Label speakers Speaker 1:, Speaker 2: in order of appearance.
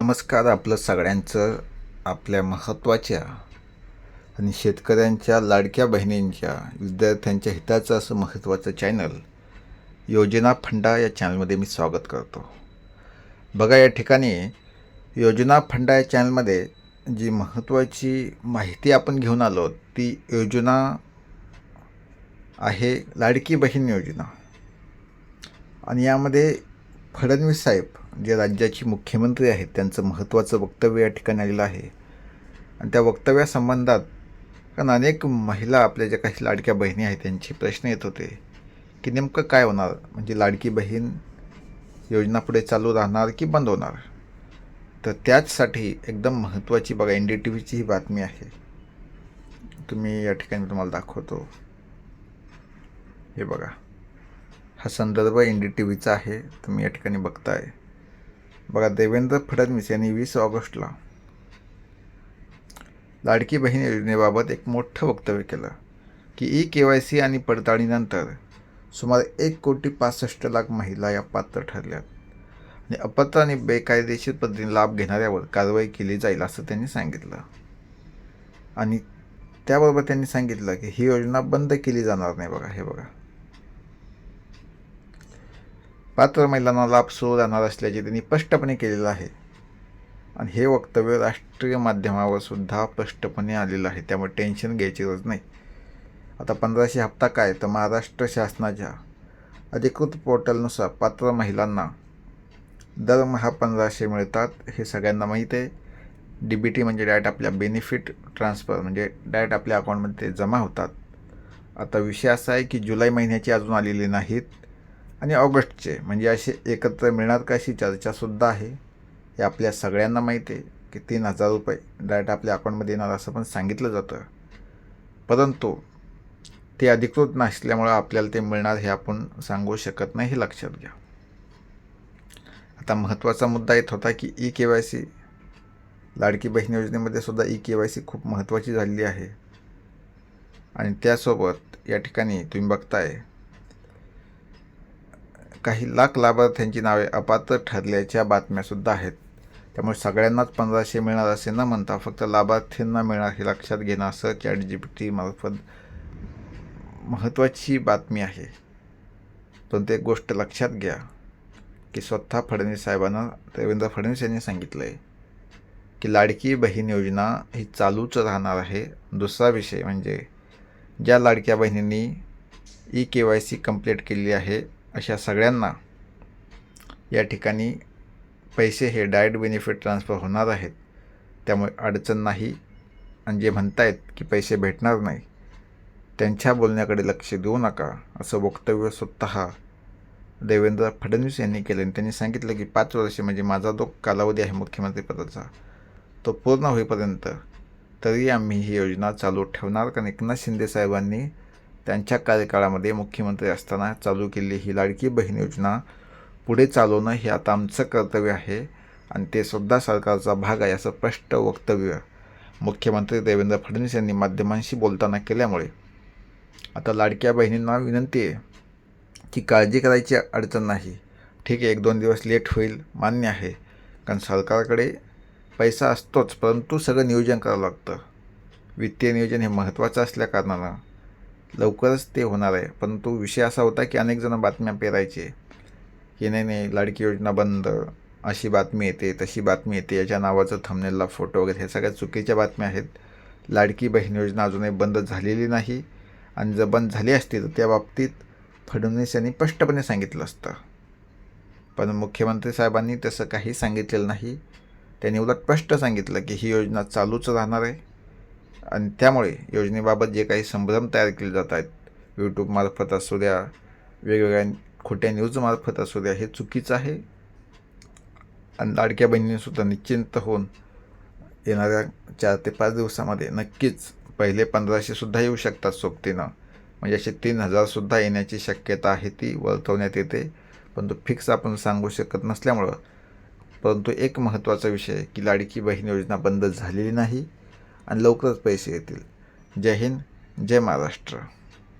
Speaker 1: नमस्कार. आपलं सगळ्यांचं आपल्या महत्त्वाच्या आणि शेतकऱ्यांच्या लाडक्या बहिणींच्या विद्यार्थ्यांच्या हिताचं असं महत्त्वाचं चॅनल योजना फंडा या चॅनलमध्ये मी स्वागत करतो. बघा, या ठिकाणी योजना फंडा या चॅनलमध्ये जी महत्त्वाची माहिती आपण घेऊन आलो ती योजना आहे लाडकी बहीण योजना. आणि यामध्ये फडणवीस साहेब जे राज्याचे मुख्यमंत्री आहेत त्यांचं महत्त्वाचं वक्तव्य या ठिकाणी आलेलं आहे. आणि त्या वक्तव्यासंबंधात कारण अनेक महिला आपल्या ज्या काही लाडक्या बहिणी आहेत त्यांचे प्रश्न येत होते की नेमकं काय होणार, म्हणजे लाडकी बहीण योजना पुढे चालू राहणार की बंद होणार. तर त्याचसाठी एकदम महत्त्वाची बघा NDTVची ही बातमी आहे. तुम्ही या ठिकाणी तुम्हाला दाखवतो. हे बघा, हा संदर्भ NDTVचा आहे, तुम्ही या ठिकाणी बघताय. बघा, देवेंद्र फडणवीस यांनी 20 ऑगस्टला लाडकी बहीण योजनेबाबत एक मोठं वक्तव्य केलं की KYC आणि पडताळणीनंतर सुमारे 1,65,00,000 महिला या पात्र ठरल्यात आणि अपात्र आणि बेकायदेशीर पद्धतीने लाभ घेणाऱ्यावर कारवाई केली जाईल असं त्यांनी सांगितलं. आणि त्याबरोबर त्यांनी सांगितलं की ही योजना बंद केली जाणार नाही. बघा, हे बघा, पात्र महिलांना लाभ सुरू राहणार असल्याचे त्यांनी स्पष्टपणे केलेलं आहे. आणि हे वक्तव्य राष्ट्रीय माध्यमावर सुद्धा स्पष्टपणे आलेलं आहे, त्यामुळे टेन्शन घ्यायची गरज नाही. आता 1500 हप्ता काय, तर महाराष्ट्र शासनाच्या अधिकृत पोर्टलनुसार पात्र महिलांना दरमहा 1500 मिळतात. हे सगळ्यांना माहीत आहे. DBT म्हणजे डायरेक्ट आपल्या बेनिफिट ट्रान्सफर, म्हणजे डायरेक्ट आपल्या अकाउंटमध्ये ते जमा होतात. आता विषय असा आहे की जुलै महिन्याचे अजून आलेले नाहीत आणि ऑगस्टचे, म्हणजे असे एकत्र मिळणार का अशी चर्चासुद्धा आहे. हे आपल्या सगळ्यांना माहीत आहे की 3,000 रुपये डायरेक्ट आपल्या अकाउंटमध्ये येणार असं पण सांगितलं जातं, परंतु ते अधिकृत नसल्यामुळं आपल्याला ते मिळणार हे आपण सांगू शकत नाही, हे लक्षात घ्या. आता महत्त्वाचा मुद्दा येत होता की KYC, लाडकी बहीण योजनेमध्ये सुद्धा KYC खूप महत्त्वाची झालेली आहे. आणि त्यासोबत या ठिकाणी तुम्ही बघताय काही लाख लाभार्थ्यांची नावे अपात्र ठरल्याच्या बातम्यासुद्धा आहेत. त्यामुळे सगळ्यांनाच 1500 मिळणार असे न म्हणता फक्त लाभार्थ्यांना मिळणार हे लक्षात घेणं असं ChatGPT मार्फत महत्त्वाची बातमी आहे. पण ते गोष्ट लक्षात घ्या की स्वतः फडणवीस साहेबांना, देवेंद्र फडणवीस यांनी सांगितलं आहे की लाडकी बहीण योजना ही चालूच राहणार आहे. दुसरा विषय म्हणजे ज्या लाडक्या बहिणींनी KYC कंप्लीट केलेली आहे अशा सगळ्यांना या ठिकाणी पैसे हे डायरेक्ट बेनिफिट ट्रान्सफर होणार आहेत, त्यामुळे अडचण नाही. आणि जे म्हणतायत की पैसे भेटणार नाही त्यांच्या बोलण्याकडे लक्ष देऊ नका असं वक्तव्य स्वतः देवेंद्र फडणवीस यांनी केलं. आणि त्यांनी सांगितलं की 5 वर्षे म्हणजे माझा जो कालावधी आहे मुख्यमंत्रीपदाचा तो पूर्ण होईपर्यंत तरी आम्ही ही योजना चालू ठेवणार. कारण एकनाथ शिंदे साहेबांनी त्यांच्या कार्यकाळामध्ये मुख्यमंत्री असताना चालू केलेली ही लाडकी बहीण योजना पुढे चालवणं हे आता आमचं कर्तव्य आहे आणि ते सुद्धा सरकारचा भाग आहे असं स्पष्ट वक्तव्य मुख्यमंत्री देवेंद्र फडणवीस यांनी माध्यमांशी बोलताना केल्यामुळे आता लाडक्या बहिणींना विनंती आहे की काळजी करायची अडचण नाही. ठीक आहे, 1-2 दिवस लेट होईल, मान्य आहे, कारण सरकारकडे पैसा असतोच, परंतु सगळं नियोजन करावं लागतं. वित्तीय नियोजन हे महत्त्वाचं असल्या कारणानं लवकरच ते होणार आहे. परंतु विषय असा होता की अनेक जण बातम्या पेरायचे की नाही लाडकी योजना बंद, अशी बातमी येते, तशी बातमी येते, याच्या नावाचं थंबनेलला फोटो वगैरे, हे सगळ्या चुकीच्या बातम्या आहेत. लाडकी बहीण योजना अजूनही बंद झालेली नाही. आणि जर बंद झाली असती तर त्या बाबतीत फडणवीस यांनी स्पष्टपणे सांगितलं असतं, पण मुख्यमंत्री साहेबांनी तसं काही सांगितलेलं नाही. त्यांनी उलट स्पष्ट सांगितलं की ही योजना चालूच राहणार आहे. आणि त्यामुळे योजनेबाबत जे काही संभ्रम तयार केले जात आहेत, यूट्यूबमार्फत असू द्या, वेगवेगळ्या खोट्या न्यूजमार्फत असू द्या, हे चुकीचं आहे. आणि लाडक्या बहिणींनीसुद्धा निश्चिंत होऊन येणाऱ्या 4 ते 5 दिवसामध्ये नक्कीच पहिले 1500सुद्धा येऊ शकतात सोबतीनं, म्हणजे असे 3,000सुद्धा येण्याची शक्यता आहे, ती वर्तवण्यात येते, परंतु फिक्स आपण सांगू शकत नसल्यामुळं. परंतु एक महत्त्वाचा विषय की लाडकी बहीण योजना बंद झालेली नाही आणि लवकरच पैसे येतील. जय हिंद, जय महाराष्ट्र.